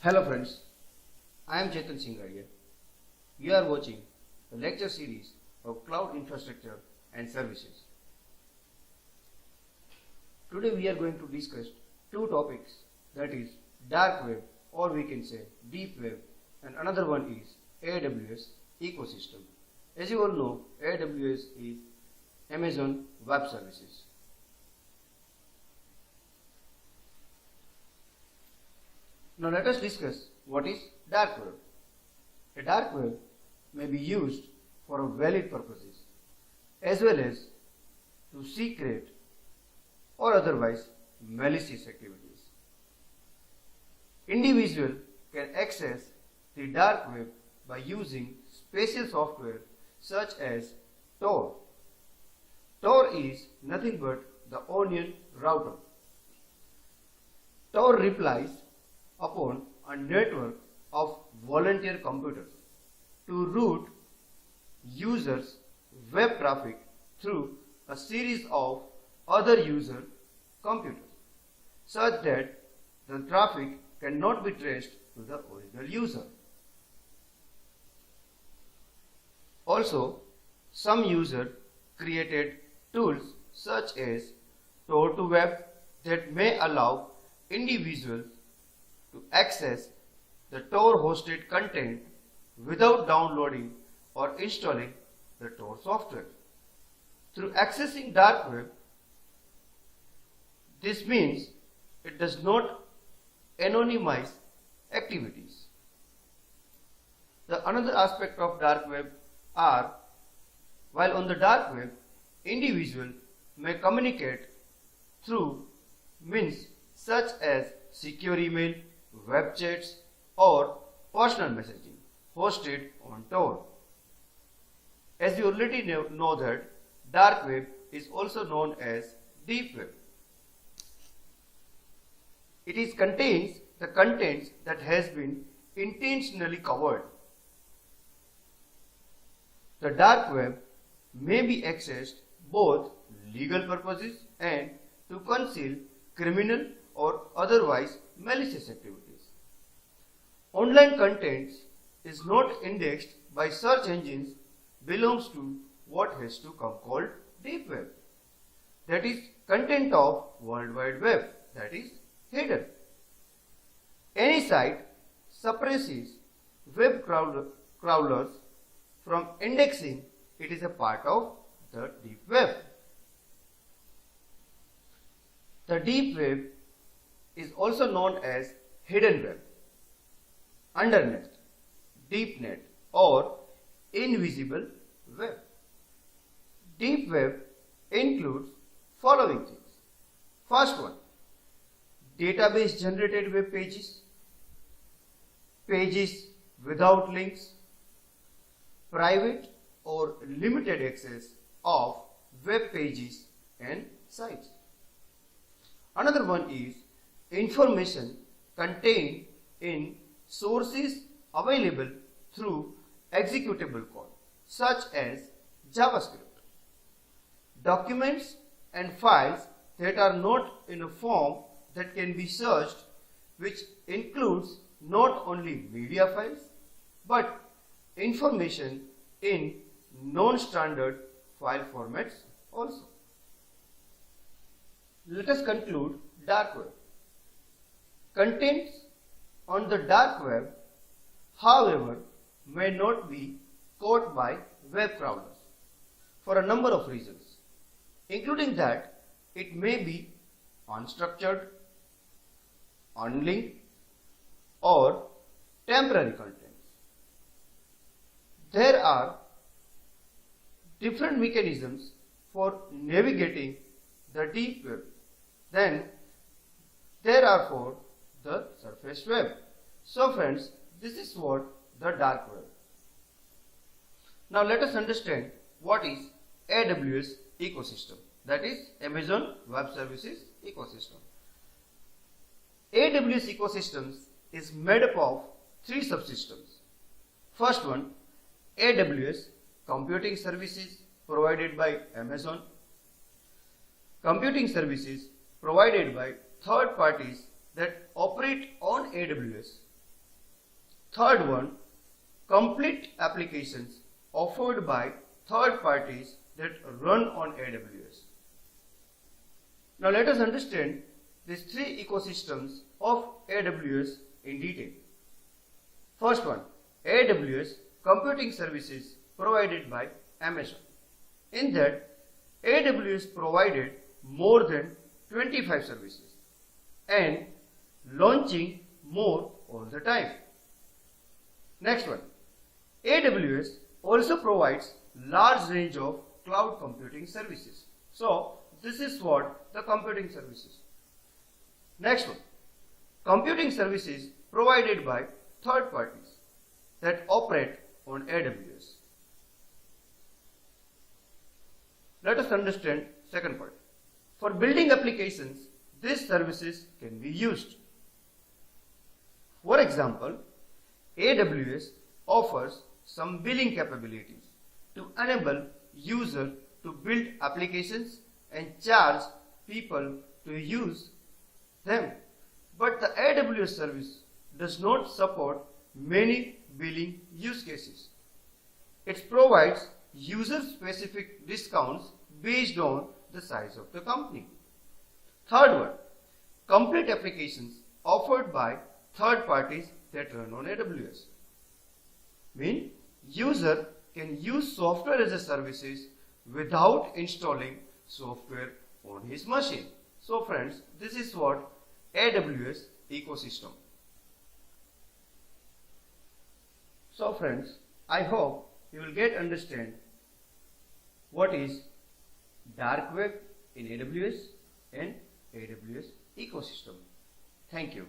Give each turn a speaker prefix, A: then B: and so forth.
A: Hello friends, I am Chetan Singhania. You are watching the lecture series of Cloud Infrastructure and Services. Today we are going to discuss two topics, that is dark web, or we can say deep web, and another one is AWS ecosystem. As you all know, AWS is Amazon Web Services. Now let us discuss what is dark web. A dark web may be used for valid purposes as well as to secret or otherwise malicious activities. Individual can access the dark web by using special software such as Tor. Tor is nothing but the onion router. Tor relies upon a network of volunteer computers to route users' web traffic through a series of other user computers such that the traffic cannot be traced to the original user. Also, some users created tools such as Tor2Web that may allow individuals to access the Tor hosted content without downloading or installing the Tor software. Through accessing dark web, this means it does not anonymize activities. The another aspect of dark web are, while on the dark web, individual may communicate through means such as secure email, web chats, or personal messaging hosted on Tor. As you already know that dark web is also known as deep web. It contains the contents that has been intentionally covered. The dark web may be accessed both legal purposes and to conceal criminal or otherwise malicious activities. Online contents is not indexed by search engines belongs to what has to come called deep web. That is content of World Wide Web, that is hidden. Any site suppresses web crawlers from indexing, it is a part of the deep web. The deep web is also known as hidden web, undernet, deepnet, or invisible web. Deep web includes following things. First one, database generated web pages, pages without links, private or limited access of web pages and sites. Another one is information contained in sources available through executable code such as JavaScript. Documents and files that are not in a form that can be searched, which includes not only media files but information in non-standard file formats also. Let us conclude dark web. Contents on the dark web, however, may not be caught by web crawlers for a number of reasons, including that it may be unstructured, unlinked, or temporary contents. There are different mechanisms for navigating the deep web than there are for the surface web. So friends, this is what the dark web. Now let us understand what is AWS ecosystem, that is Amazon Web Services ecosystem. AWS ecosystems is made up of three subsystems. First one, AWS computing services provided by Amazon, computing services provided by third parties that operate on AWS, Third one, complete applications offered by third parties that run on AWS. Now let us understand these three ecosystems of AWS in detail. First one, AWS computing services provided by Amazon. In that, AWS provided more than 25 services and launching more all the time. Next one, AWS also provides large range of cloud computing services. So this is what the computing services. Next one, computing services provided by third parties that operate on AWS. Let us understand second part. For building applications, these services can be used. For example, AWS offers some billing capabilities to enable users to build applications and charge people to use them. But the AWS service does not support many billing use cases. It provides user-specific discounts based on the size of the company. Third one, complete applications offered by third parties that run on AWS. Mean user can use software as a services without installing software on his machine. So friends, this is what AWS ecosystem. So friends, I hope you will understand what is dark web in AWS and AWS ecosystem. Thank you.